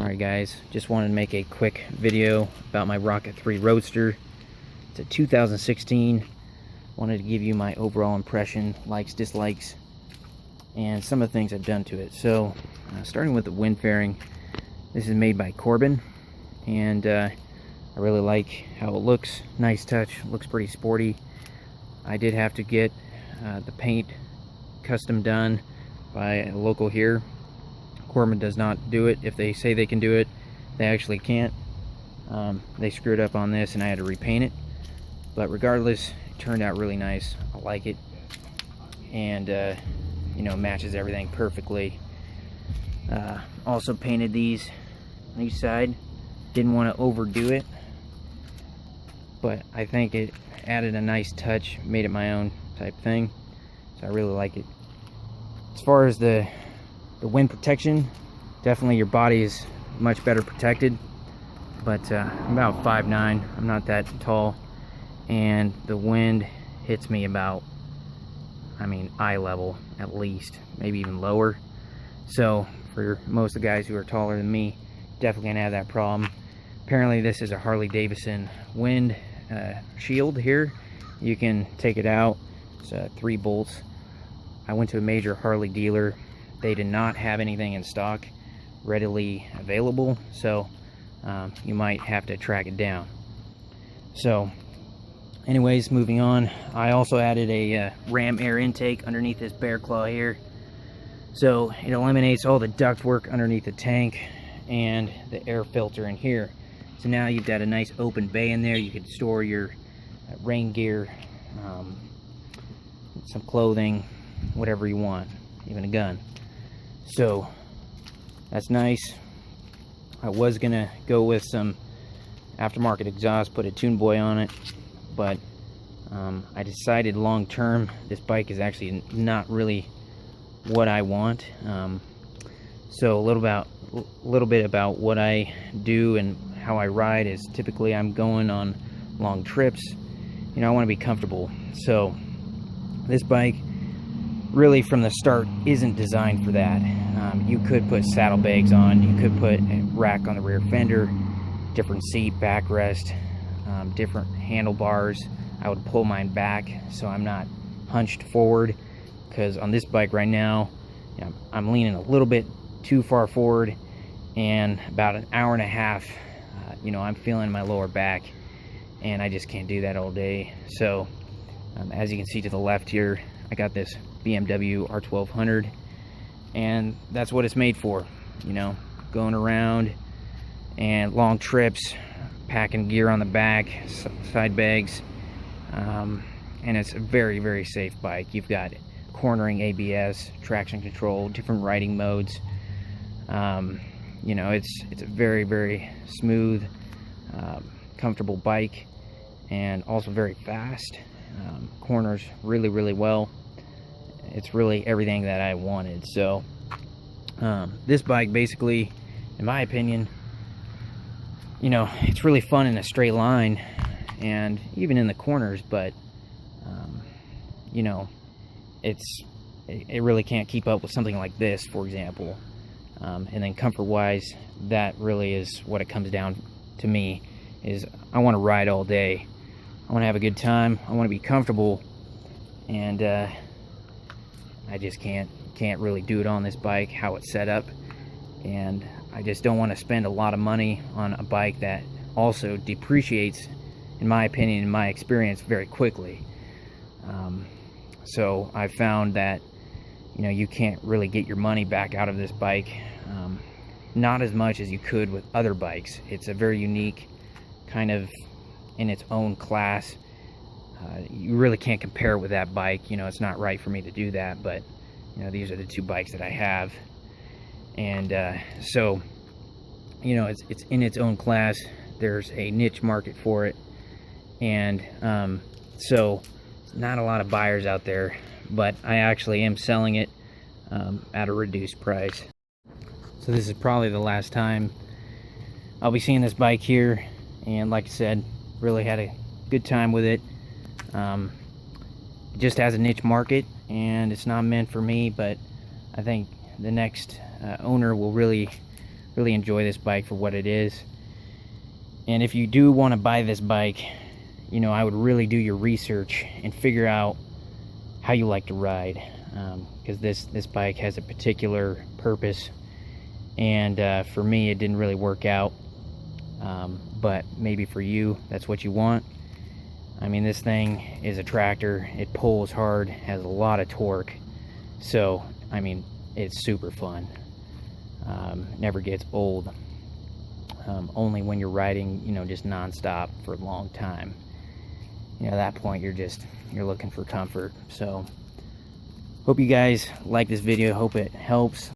Alright guys, just wanted to make a quick video about my Rocket 3 Roadster. It's a 2016. Wanted to give you my overall impression, likes, dislikes, and some of the things I've done to it. So, starting with the wind fairing, this is made by Corbin, and I really like how it looks. Nice touch, looks pretty sporty. I did have to get the paint custom done by a local here. Corbin does not do it. If they say they can do it, they actually can't. They screwed up on this and I had to repaint it, but regardless, it turned out really nice. I like it, and you know, matches everything perfectly. Also painted these on each side. Didn't want to overdo it, but I think it added a nice touch, made it my own type thing, so I really like it. As far as the wind protection, definitely your body is much better protected, but I'm about 5'9", I'm not that tall, and the wind hits me about, I mean, eye level at least, maybe even lower. So for most of the guys who are taller than me, definitely gonna have that problem. Apparently this is a Harley Davidson wind shield here. You can take it out. It's 3 bolts. I went to a major Harley dealer. They did not have anything in stock readily available, so you might have to track it down. So anyways, moving on, I also added a ram air intake underneath this bear claw here, so it eliminates all the ductwork underneath the tank and the air filter in here. So now you've got a nice open bay in there. You can store your rain gear, some clothing, whatever you want, even a gun. So that's nice. I was gonna go with some aftermarket exhaust, put a Tune Boy on it, but I decided long term this bike is actually not really what I want. So a little bit about what I do and how I ride is typically I'm going on long trips. You know, I want to be comfortable. So this bike really from the start isn't designed for that. You could put saddlebags on, you could put a rack on the rear fender, different seat backrest, different handlebars. I would pull mine back so I'm not hunched forward, because on this bike right now, you know, I'm leaning a little bit too far forward, and about an hour and a half, you know, I'm feeling my lower back, and I just can't do that all day. So as you can see to the left here, I got this BMW R1200, and that's what it's made for, you know, going around and long trips, packing gear on the back, side bags, and it's a very, very safe bike. You've got cornering ABS, traction control, different riding modes. You know, it's a very, very smooth, comfortable bike, and also very fast. Corners really, really well. It's really everything that I wanted. So this bike basically, in my opinion, you know, it's really fun in a straight line and even in the corners, but you know, it really can't keep up with something like this, for example. And then comfort wise, that really is what it comes down to me, is I want to ride all day. I want to have a good time. I want to be comfortable, and I just can't really do it on this bike, how it's set up, and I just don't want to spend a lot of money on a bike that also depreciates, in my opinion, in my experience, very quickly. So I found that, you know, you can't really get your money back out of this bike, not as much as you could with other bikes. It's a very unique kind of in its own class. You really can't compare with that bike. You know, it's not right for me to do that, but you know, these are the 2 bikes that I have, and so, you know, it's in its own class. There's a niche market for it, and so not a lot of buyers out there, but I actually am selling it at a reduced price. So this is probably the last time I'll be seeing this bike here, and like I said, really had a good time with it. It just has a niche market, and it's not meant for me, but I think the next owner will really really enjoy this bike for what it is. And if you do want to buy this bike, you know, I would really do your research and figure out how you like to ride, because this bike has a particular purpose, and for me it didn't really work out, but maybe for you that's what you want. I mean, this thing is a tractor. It pulls hard, has a lot of torque, so I mean, it's super fun. Never gets old. Only when you're riding, you know, just non-stop for a long time. You know, at that point you're looking for comfort. So hope you guys like this video. Hope it helps.